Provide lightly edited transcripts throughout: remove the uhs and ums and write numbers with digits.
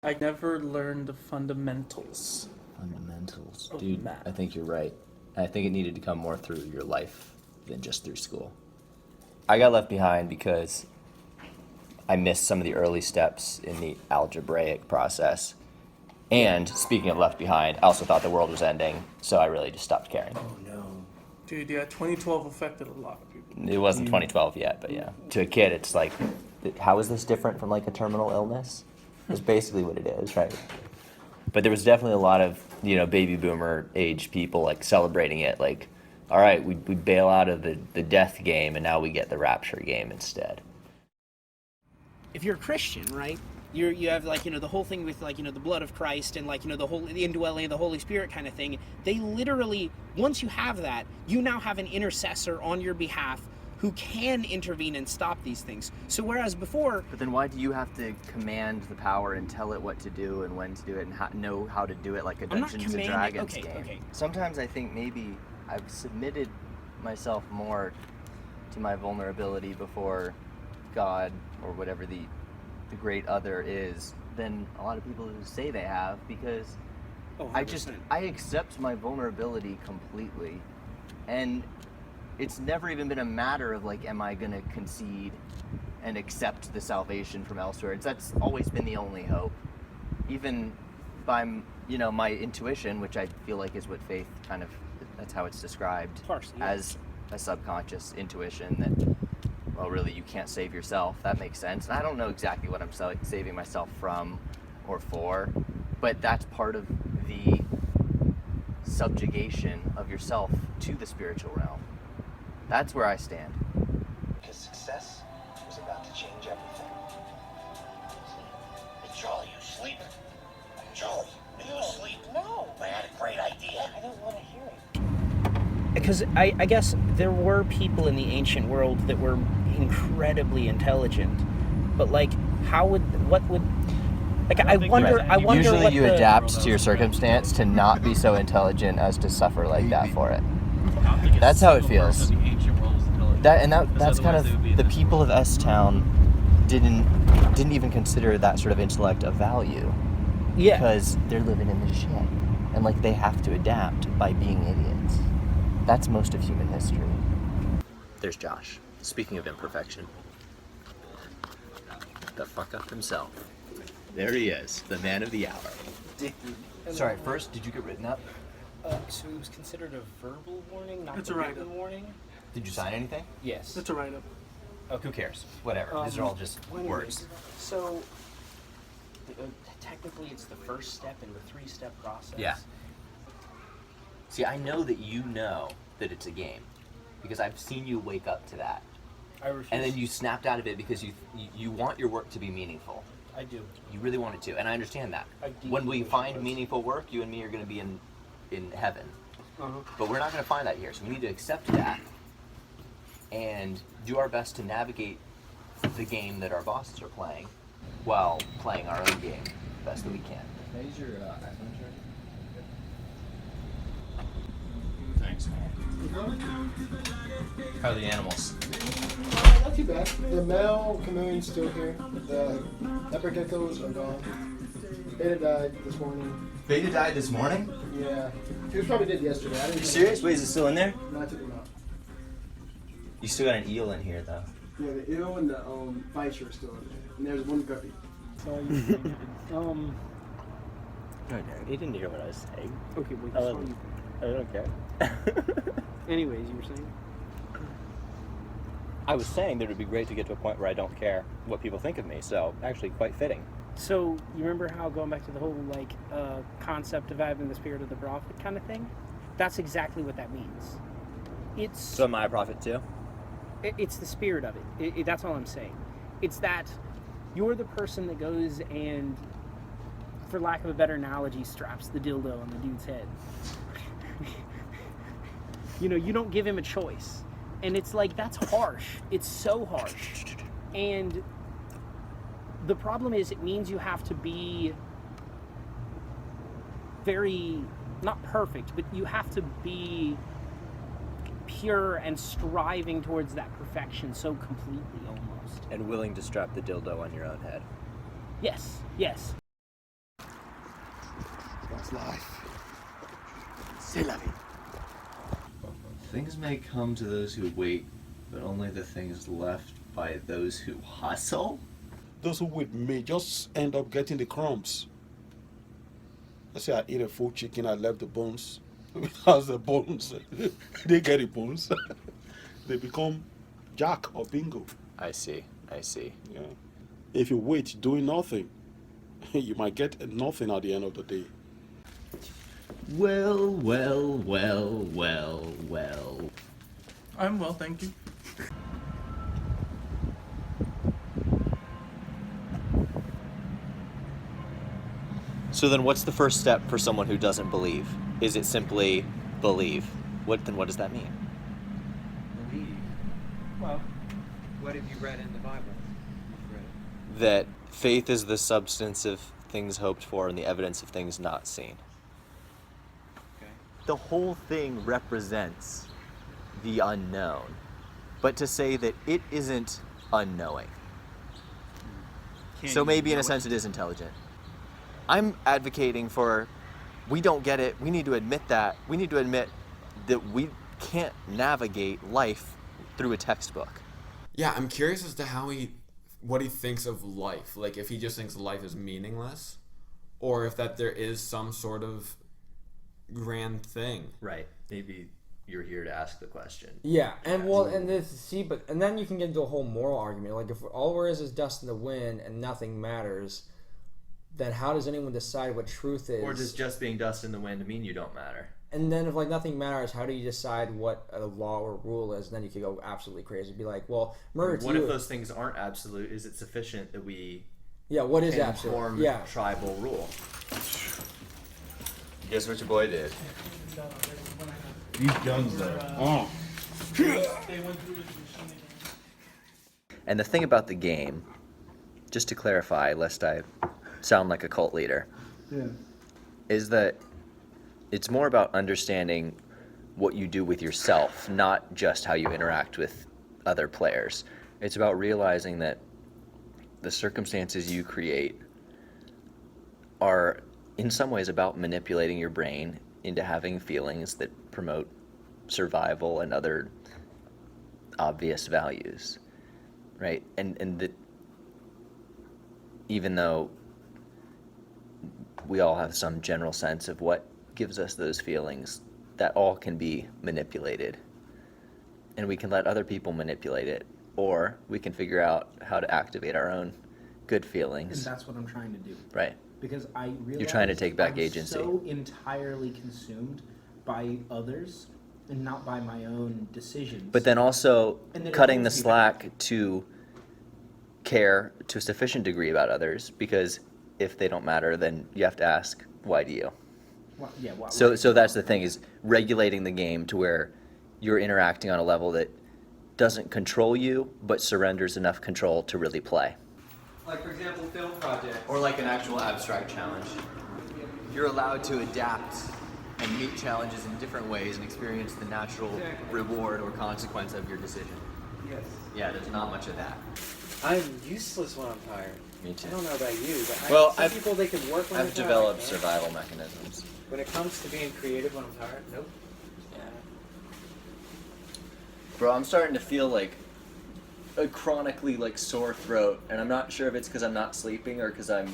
I never learned the fundamentals. Fundamentals. Of Dude, math. I think you're right. I think it needed to come more through your life than just through school. I got left behind because I missed some of the early steps in the algebraic process. And speaking of left behind, I also thought the world was ending, so I really just stopped caring. Oh no. Dude, yeah, 2012 affected a lot of people. It wasn't 2012 yet, but yeah. To a kid, it's like, how is this different from like a terminal illness? It's basically what it is, right? But there was definitely a lot of, baby boomer age people like celebrating it. Like, all right, we bail out of the death game and now we get the rapture game instead. If you're a Christian, right? You have like, the whole thing with like, the blood of Christ and like, the indwelling of the Holy Spirit kind of thing. They literally, once you have that, you now have an intercessor on your behalf who can intervene and stop these things. So whereas before... But then why do you have to command the power and tell it what to do and when to do it and know how to do it like a Dungeons and Dragons game? Okay. Sometimes I think maybe I've submitted myself more to my vulnerability before God or whatever the great other is than a lot of people who say they have, because I accept my vulnerability completely, and it's never even been a matter of like, am I gonna concede and accept the salvation from elsewhere? That's always been the only hope, even by my intuition, which I feel like is what faith kind of, that's how it's described, Partially, as a subconscious intuition that, well, really, you can't save yourself. That makes sense. And I don't know exactly what I'm saving myself from or for, but that's part of the subjugation of yourself to the spiritual realm. That's where I stand. His success was about to change everything. Hey, Charlie, you sleeping? Charlie, are you asleep? No. I had a great idea. I don't want to hear it. Because I guess there were people in the ancient world that were incredibly intelligent, but like, I wonder Usually what you adapt to your circumstance to not be so intelligent as to suffer like that for it. That's how it feels. That's kind of the people of S-Town didn't even consider that sort of intellect of value. Yeah. Because they're living in the shit. And like they have to adapt by being idiots. That's most of human history. There's Josh. Speaking of imperfection. The fuck up himself. There he is, the man of the hour. Sorry, first, did you get written up? So it was considered a verbal warning, not It's a a write-up. written warning? Did you sign anything? Yes. That's a write-up. Who cares? Whatever. These are all just Anyways, words. So, technically it's the first step in the three-step process. Yeah. See, I know that you know that it's a game, because I've seen you wake up to that. I refuse. And then you snapped out of it because you want your work to be meaningful. I do. You really want it to, and I understand that. I deeply When we wish it find was. meaningful work, you and me are going to be in heaven. Uh-huh. But we're not going to find that here, so we need to accept that and do our best to navigate the game that our bosses are playing while playing our own game the best that we can. Can I use your iPhone charger? Thanks. How are the animals? Not too bad. The male chameleon's still here. The leopard geckos are gone. Beta died this morning. Beta died this morning? Yeah. He was probably dead yesterday. I didn't You serious? Wait, is it still in there? No, I took him out. You still got an eel in here, though. Yeah, the eel and the vicer are still in there. And there's one guppy. No, he didn't hear what I was saying. Okay, wait, I don't care. Anyways, you were saying? I was saying that it would be great to get to a point where I don't care what people think of me, so actually quite fitting. So, you remember how going back to the whole, concept of having the spirit of the prophet kind of thing? That's exactly what that means. It's... So am I a prophet too? It's the spirit of it. That's all I'm saying. It's that you're the person that goes and, for lack of a better analogy, straps the dildo on the dude's head. You don't give him a choice. And it's like, that's harsh. It's so harsh. And the problem is, it means you have to be very, not perfect, but you have to be pure and striving towards that perfection so completely almost. And willing to strap the dildo on your own head. Yes, yes. It's life. C'est la vie. Things may come to those who wait, but only the things left by those who hustle? Those who wait may just end up getting the crumbs. Let's say I eat a full chicken, I left the bones. How's the bones? They get the bones. They become Jack or Bingo. I see. Yeah. If you wait doing nothing, you might get nothing at the end of the day. Well. I'm well, thank you. So then what's the first step for someone who doesn't believe? Is it simply believe? What does that mean? Believe. Well, what have you read in the Bible? That faith is the substance of things hoped for and the evidence of things not seen. Okay. The whole thing represents the unknown, but to say that it isn't unknowing. So maybe in a sense it is intelligent. I'm advocating for, we don't get it, we need to admit that. We need to admit that we can't navigate life through a textbook. Yeah, I'm curious as to what he thinks of life. Like, if he just thinks life is meaningless, or if that there is some sort of grand thing. Right. Maybe you're here to ask the question. Yeah, and then you can get into a whole moral argument. Like, if all there is dust in the wind and nothing matters, then how does anyone decide what truth is? Or does just being dust in the wind mean you don't matter? And then if nothing matters, how do you decide what a law or rule is? And then you could go absolutely crazy. Be like, well, murder. What if those things aren't absolute? Is it sufficient that we? Yeah, what is absolute? Form tribal rule. Guess what your boy did? These guns there. Oh. They went through his machine again. And the thing about the game, just to clarify, lest I sound like a cult leader, is that it's more about understanding what you do with yourself, not just how you interact with other players. It's about realizing that the circumstances you create are in some ways about manipulating your brain into having feelings that promote survival and other obvious values, right? And that even though we all have some general sense of what gives us those feelings, that all can be manipulated. And we can let other people manipulate it, or we can figure out how to activate our own good feelings. And that's what I'm trying to do. Right. Because I realize You're trying to take back I'm agency. so entirely consumed by others and not by my own decisions. But then also And then it cutting the holds me slack to care to a sufficient degree about others, because if they don't matter, then you have to ask, why do you? Well, yeah, well, So that's the thing, is regulating the game to where you're interacting on a level that doesn't control you, but surrenders enough control to really play. Like, for example, film projects. Or like an actual abstract challenge. You're allowed to adapt and meet challenges in different ways and experience the natural reward or consequence of your decision. Yes. Yeah, there's not much of that. I'm useless when I'm tired. Me too. I don't know about you, but Well, some people, they can work when I've they're developed tired, man. survival mechanisms. When it comes to being creative when I'm tired, nope. Yeah. Bro, I'm starting to feel like a chronically sore throat, and I'm not sure if it's because I'm not sleeping or because I'm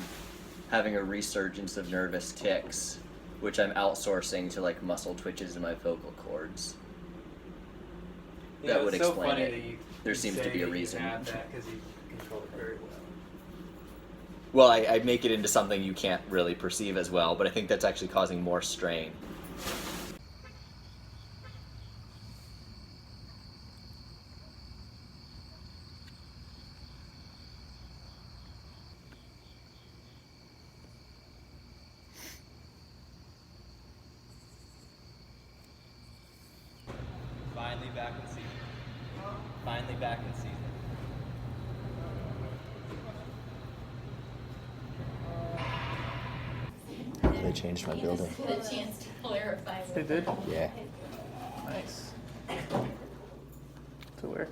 having a resurgence of nervous tics, which I'm outsourcing to muscle twitches in my vocal cords. You That know, would it's so explain funny it. that you There seems to say be a that reason. You have that because you control it very well. Well, I make it into something you can't really perceive as well, but I think that's actually causing more strain. Finally back in season. Finally back in season. They changed my building. Get a chance to clarify. They did? Yeah. Nice. To where?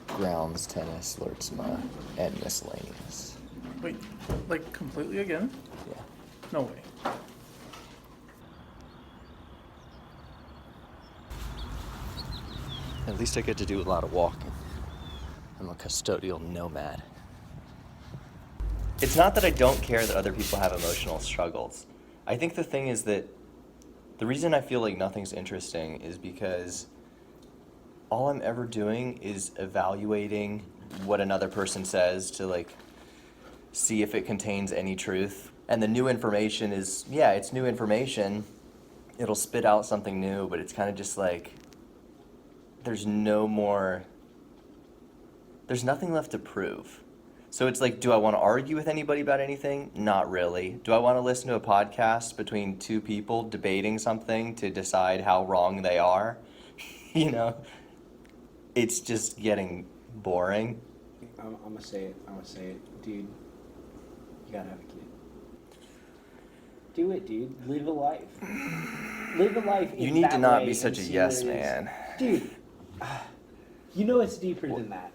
Grounds, tennis, Lurtzma, and miscellaneous. Wait, like completely again? Yeah. No way. At least I get to do a lot of walking. I'm a custodial nomad. It's not that I don't care that other people have emotional struggles. I think the thing is that the reason I feel like nothing's interesting is because all I'm ever doing is evaluating what another person says to like see if it contains any truth. And the new information is, yeah, it's new information. It'll spit out something new, but it's kind of just like, there's nothing left to prove. So it's like, do I want to argue with anybody about anything? Not really. Do I want to listen to a podcast between two people debating something to decide how wrong they are? You know? It's just getting boring. I'm gonna say it. Dude, you gotta have a kid. Do it, dude. Live a life. Live a life in You need that to not way be such a and see yes where it is. man. Dude, you know it's deeper than that.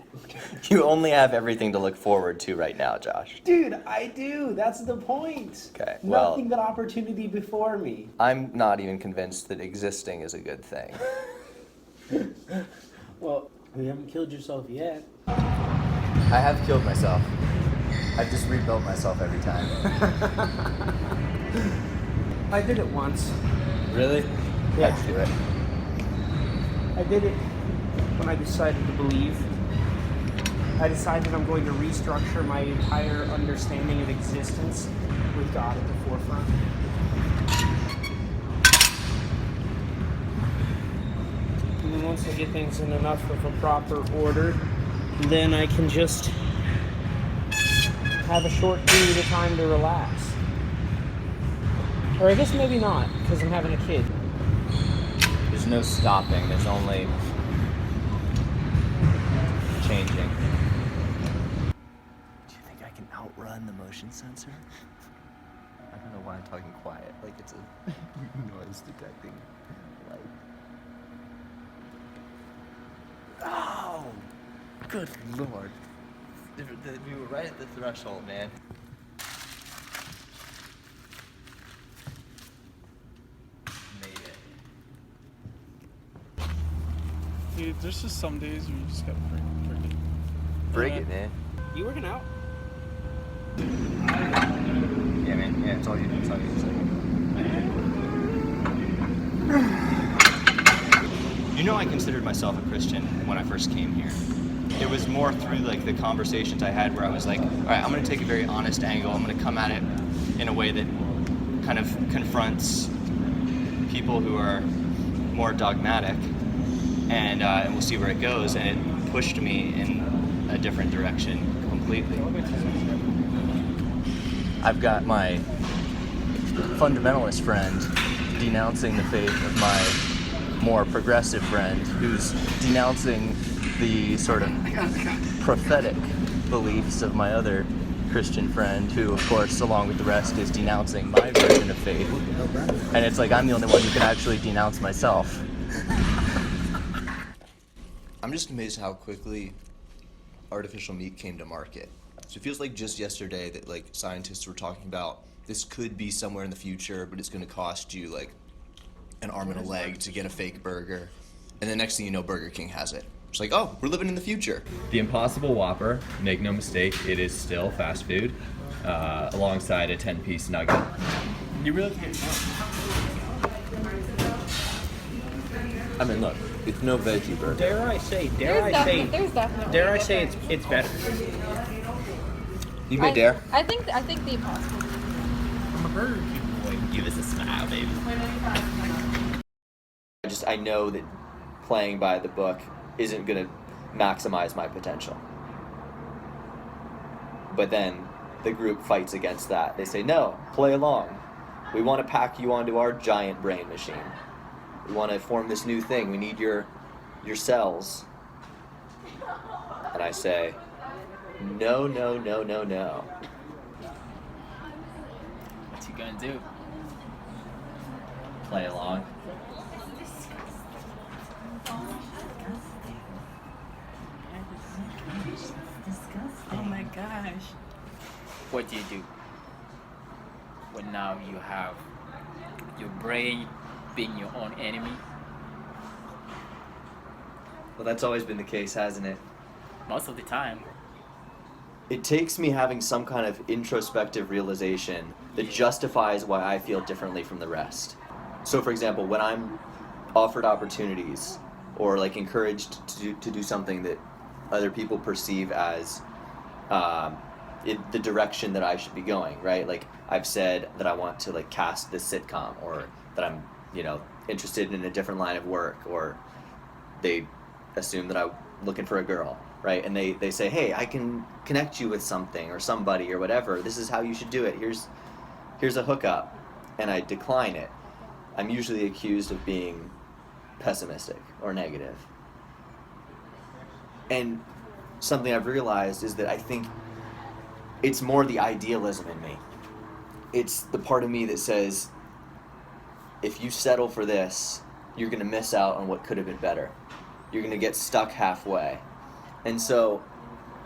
You only have everything to look forward to right now, Josh. Dude, I do. That's the point. Okay, well, Nothing but opportunity before me. I'm not even convinced that existing is a good thing. Well, you haven't killed yourself yet. I have killed myself. I've just rebuilt myself every time. I did it once. Really? Yeah. How'd you do it? I did it when I decided to believe. I decided I'm going to restructure my entire understanding of existence with God at the forefront. And then once I get things in enough of a proper order, then I can just have a short period of time to relax. Or I guess maybe not, because I'm having a kid. There's no stopping, there's only changing. Do you think I can outrun the motion sensor? I don't know why I'm talking quiet, like it's a noise detecting light. Oh! Good lord. We were right at the threshold, man. Made it. Dude, there's just some days where you just gotta break it. Break it, man. You working out? Yeah, man. Yeah, it's all you. It's all you. You know, I considered myself a Christian when I first came here. It was more through like the conversations I had where I was like, all right, I'm going to take a very honest angle. I'm going to come at it in a way that kind of confronts people who are more dogmatic, and we'll see where it goes. And it pushed me in a different direction completely. I've got my fundamentalist friend denouncing the faith of my more progressive friend who's denouncing the sort of prophetic beliefs of my other Christian friend who, of course, along with the rest, is denouncing my version of faith. And it's like I'm the only one who can actually denounce myself. I'm just amazed how quickly artificial meat came to market. So it feels like just yesterday that like scientists were talking about this could be somewhere in the future, but it's going to cost you like an arm and a leg to get a fake burger. And the next thing you know, Burger King has it. It's like, oh, we're living in the future. The Impossible Whopper, make no mistake, it is still fast food, alongside a 10-piece nugget. You really can't tell. I mean, look, it's no veggie burger. Dare I say There's definitely it's better. You may dare. I think the Impossible. I'm a Burger King boy. Give us a smile, baby. I know that playing by the book isn't going to maximize my potential. But then the group fights against that. They say, no, play along. We want to pack you onto our giant brain machine. We want to form this new thing. We need your cells. And I say, no, no, no, no, no. What you gonna do? Play along. Oh my gosh. what do you do when now you have your brain being your own enemy? Well, that's always been the case, hasn't it? Most of the time. It takes me having some kind of introspective realization that justifies why I feel differently from the rest. So, for example, when I'm offered opportunities or like encouraged to do something that other people perceive as the direction that I should be going, right? Like I've said that I want to like cast this sitcom, or that I'm, interested in a different line of work, or they assume that I'm looking for a girl, right? And they say, hey, I can connect you with something or somebody or whatever. This is how you should do it. Here's a hookup. And I decline it. I'm usually accused of being pessimistic or negative. And something I've realized is that I think it's more the idealism in me. It's the part of me that says, if you settle for this, you're going to miss out on what could have been better. You're going to get stuck halfway. And so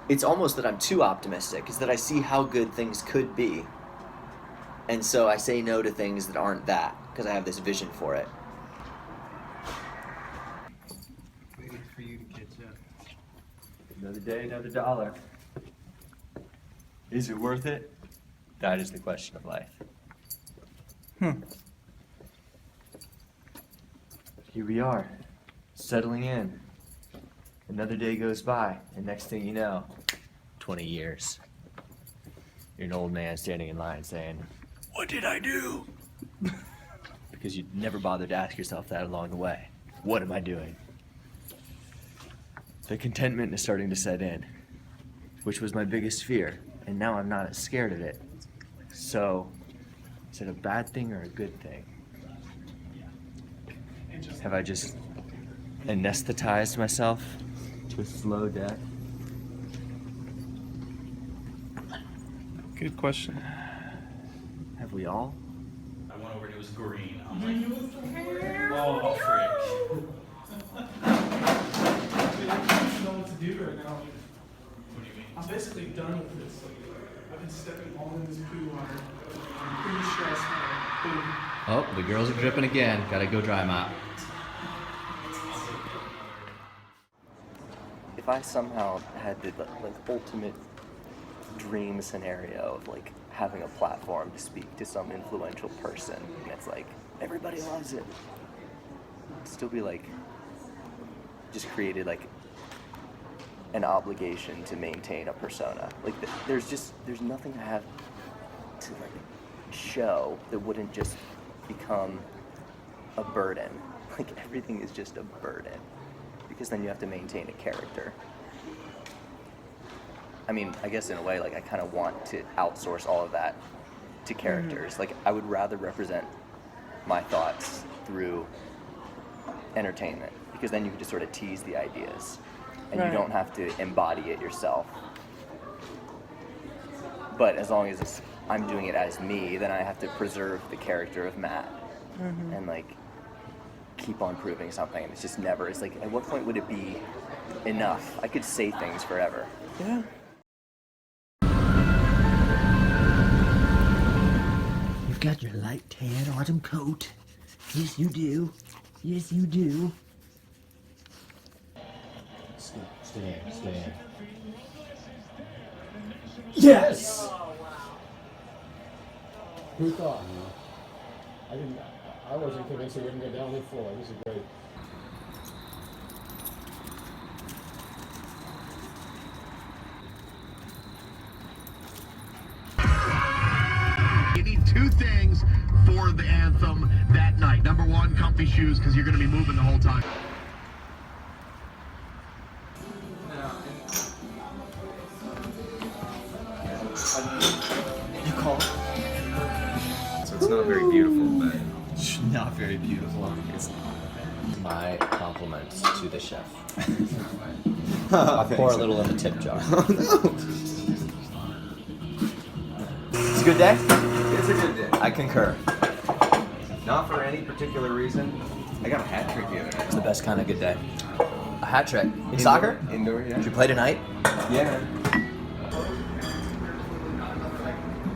it's almost that I'm too optimistic, is that I see how good things could be. And so I say no to things that aren't that, because I have this vision for it. Waiting for you to catch up. Another day, another dollar. Is it worth it? That is the question of life. Here we are, settling in. Another day goes by, and next thing you know, 20 years. You're an old man standing in line saying, "What did I do?" Because you never bothered to ask yourself that along the way. What am I doing? The contentment is starting to set in, which was my biggest fear, and now I'm not as scared of it. So, is it a bad thing or a good thing? Have I just anesthetized myself to a slow death? Good question. Have we all? I went over and it was green. I'm like, oh, frick. I don't know what to do right now. What do you mean? I'm basically done with this. Like, I've been stepping all in this poo water. I'm pretty stressed now. Oh, the girls are dripping again. Gotta go dry them out. If I somehow had the ultimate dream scenario of like having a platform to speak to some influential person, and it's like everybody loves it, it'd still be like just created like an obligation to maintain a persona. Like there's nothing I have to like show that wouldn't just become a burden. Like everything is just a burden, because then you have to maintain a character. I mean, I guess in a way, like I kind of want to outsource all of that to characters. Like I would rather represent my thoughts through entertainment, because then you can just sort of tease the ideas, and you don't have to embody it yourself. But as long as I'm doing it as me, then I have to preserve the character of Matt, and like keep on proving something. And it's just never. It's like, at what point would it be enough? I could say things forever. Yeah. You've got your light tan autumn coat. Yes, you do. Yes, you do. Stand. Yes! Who thought? I wasn't convinced it wouldn't go down the floor. This is great. You need two things for the anthem that night. Number one, comfy shoes, because you're going to be moving the whole time. You call? So it's not very beautiful, but it's not very beautiful. It's my compliments to the chef. I'll pour a little in the tip jar. It's a good day? It's a good day. I concur. Not for any particular reason. I got a hat trick the other day. It's the best kind of good day. A hat trick? In soccer? Indoor, yeah. Did you play tonight? Yeah.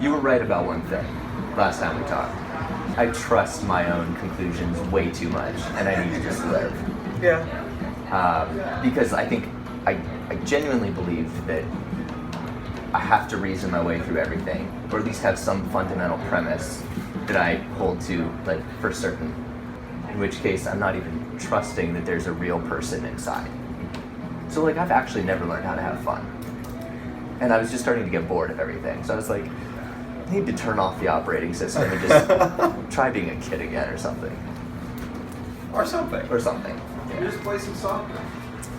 You were right about one thing last time we talked. I trust my own conclusions way too much, and I need to just live. Yeah. Because I think I genuinely believe that I have to reason my way through everything, or at least have some fundamental premise that I hold to, like, for certain. In which case, I'm not even trusting that there's a real person inside. So, like, I've actually never learned how to have fun. And I was just starting to get bored of everything. So I was like, I need to turn off the operating system and just try being a kid again or something. Or something. Or something. You just play some soccer.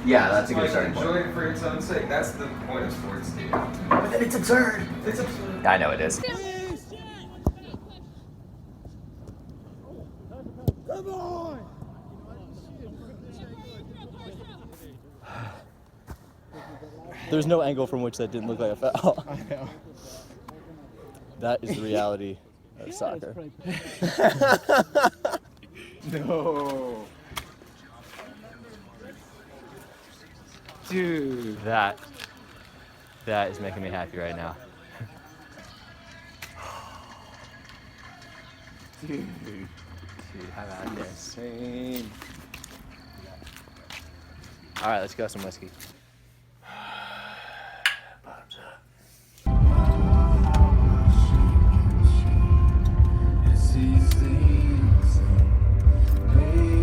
Yeah, that's a good Like, starting point. enjoy it for its own sake. That's the point of sports, dude. But then it's absurd. It's absurd. I know it is. Come on! There's no angle from which that didn't look like a foul. I know. That is the reality of soccer. No. Dude. That is making me happy right now. Dude, how about this? Same. All right, let's go some whiskey.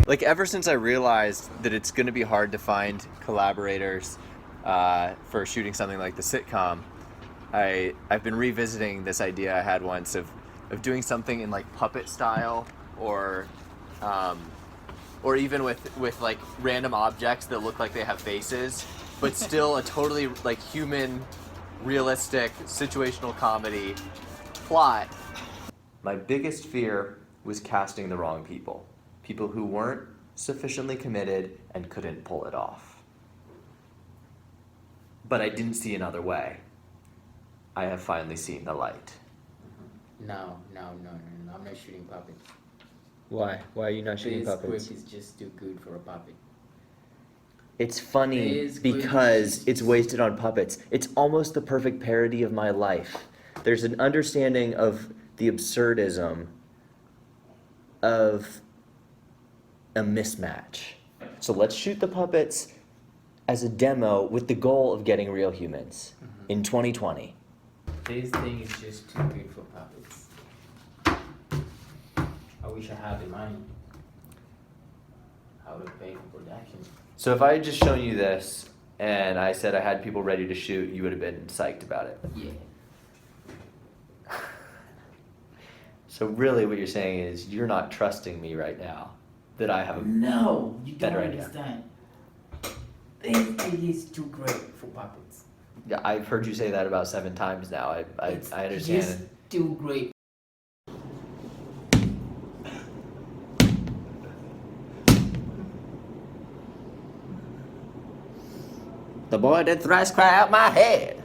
Like, ever since I realized that it's going to be hard to find collaborators for shooting something like the sitcom, I've been revisiting this idea I had once of doing something in, like, puppet style, or even with like random objects that look like they have faces, but still a totally, like, human, realistic, situational comedy plot. My biggest fear was casting the wrong people. People who weren't sufficiently committed and couldn't pull it off. But I didn't see another way. I have finally seen the light. No, I'm not shooting puppets. Why? Why are you not shooting This puppets? script is just too good for a puppet. It's funny because it's wasted on puppets. It's almost the perfect parody of my life. There's an understanding of the absurdism of a mismatch. So let's shoot the puppets as a demo with the goal of getting real humans in 2020. This thing is just too good for puppets. I wish I had the money. I would have paid for production. So if I had just shown you this and I said I had people ready to shoot, you would have been psyched about it. Yeah. So really what you're saying is you're not trusting me right now that I have a No, you don't better idea. understand. This thing is too great for puppets. Yeah, I've heard you say that about 7 times now. I understand. It's too great. The boy did thrice cry out, my head,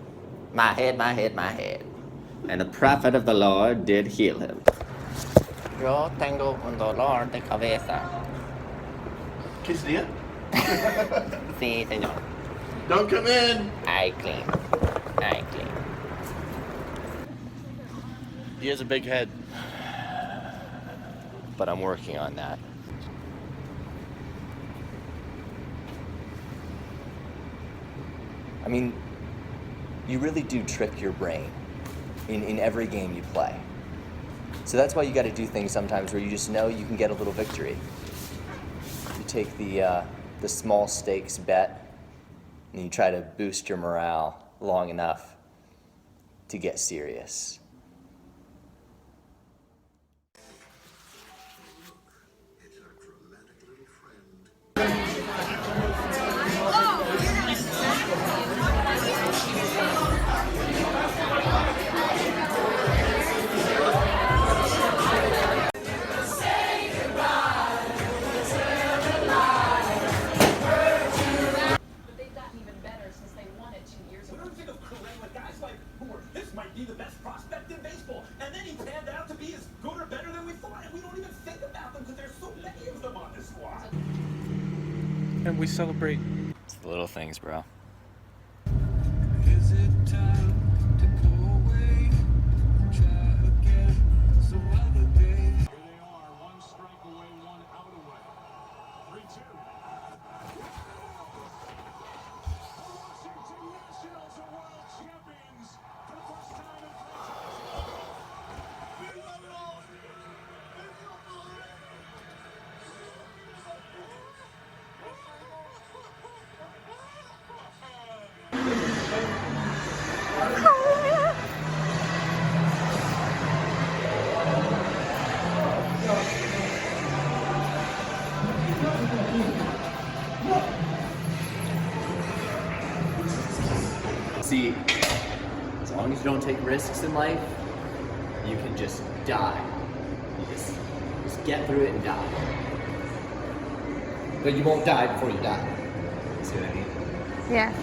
my head, my head, my head. And the prophet of the Lord did heal him. Yo tengo un dolor de cabeza. Quesadilla? Sí, señor. Don't come in. I clean. I clean. He has a big head. But I'm working on that. I mean, you really do trick your brain in every game you play. So that's why you got to do things sometimes where you just know you can get a little victory. You take the small stakes bet and you try to boost your morale long enough to get serious. And we celebrate. It's the little things, bro. Is it time to go away? See, as long as you don't take risks in life, you can just die. You just get through it and die. But you won't die before you die. See what I mean? Yeah.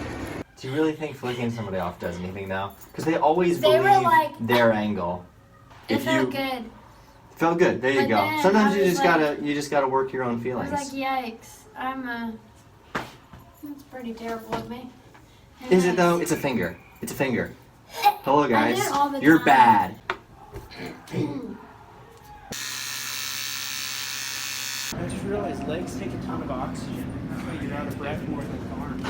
Do you really think flicking somebody off does anything now? Because they always They were believe like- their angle. It felt good. Felt good. There you But go. then Sometimes I you was just like- gotta work your own I feelings. was like, yikes. That's pretty terrible of me. And Is then- it though? It's a finger. It's a finger. Hello I do guys. it all the You're time. bad. I just realized legs take a ton of oxygen. That's why you're out of breath more than arms.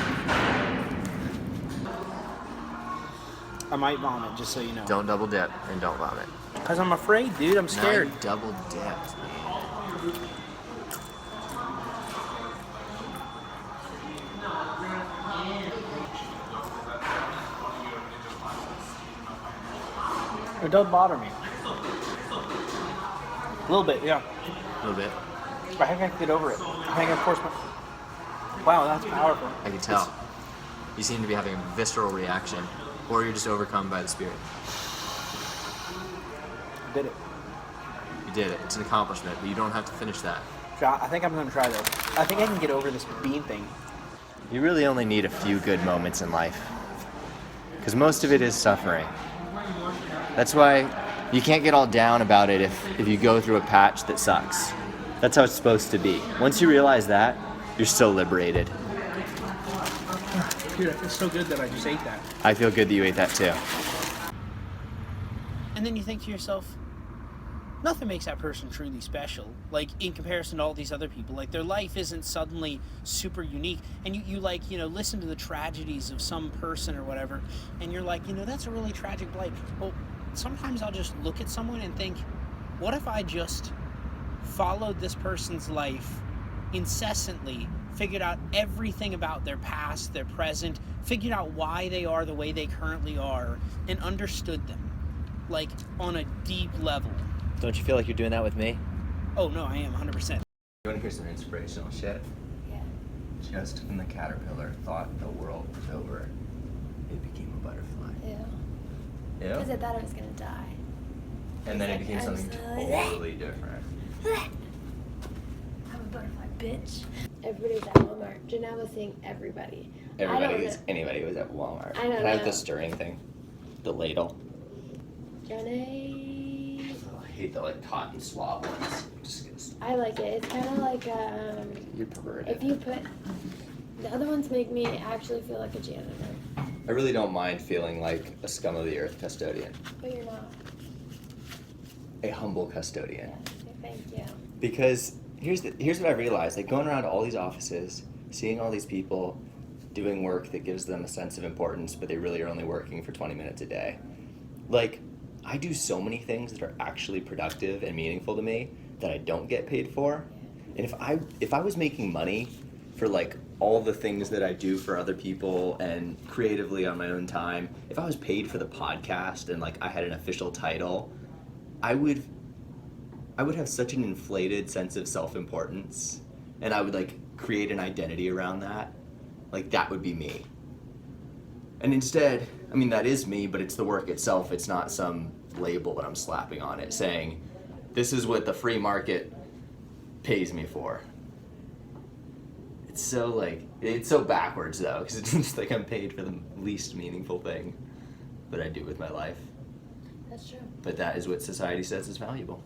I might vomit, just so you know. Don't double dip and don't vomit. Because I'm afraid, dude. I'm scared. Now you double dipped. It does bother me. A little bit, yeah. A little bit. I think I can get over it. I think I force my... Wow, that's powerful. I can tell. You seem to be having a visceral reaction, or you're just overcome by the spirit. I did it. You did it. It's an accomplishment, but you don't have to finish that. I think I'm going to try though. I think I can get over this bean thing. You really only need a few good moments in life, because most of it is suffering. That's why you can't get all down about it if you go through a patch that sucks. That's how it's supposed to be. Once you realize that, you're still liberated. Dude, I feel so good that I just ate that. I feel good that you ate that too. And then you think to yourself, nothing makes that person truly special. Like, in comparison to all these other people. Like, their life isn't suddenly super unique. And you like, listen to the tragedies of some person or whatever, and you're like, that's a really tragic life. Well, sometimes I'll just look at someone and think, what if I just followed this person's life incessantly, figured out everything about their past, their present, figured out why they are the way they currently are, and understood them, like, on a deep level. Don't you feel like you're doing that with me? Oh, no, I am, 100%. You want to hear some inspirational shit? Yeah. Just when the caterpillar thought the world was over, it became a butterfly. Ew. Yeah? Because I thought I was going to die. And then it Like, became I'm something so- totally different. I'm a butterfly, bitch. Everybody was at Walmart. Janelle was seeing everybody. Anybody was at Walmart. I don't Can I have know. the stirring thing? The ladle. Johnny. Oh, I hate the cotton swab ones. I like it. It's kind of like You're perverted. if you put the other ones make me actually feel like a janitor, I really don't mind feeling like a scum of the earth custodian. but you're not. A humble custodian. Thank you. Because here's what I realized. Like, going around to all these offices, seeing all these people doing work that gives them a sense of importance, but they really are only working for 20 minutes a day. Like, I do so many things that are actually productive and meaningful to me that I don't get paid for. And if I was making money for like all the things that I do for other people and creatively on my own time, if I was paid for the podcast and like I had an official title, I would have such an inflated sense of self-importance, and I would like create an identity around that. Like, that would be me. And instead, I mean, that is me, but it's the work itself. It's not some label that I'm slapping on it saying, this is what the free market pays me for. It's so backwards though, because it seems like I'm paid for the least meaningful thing that I do with my life. That's true. But that is what society says is valuable.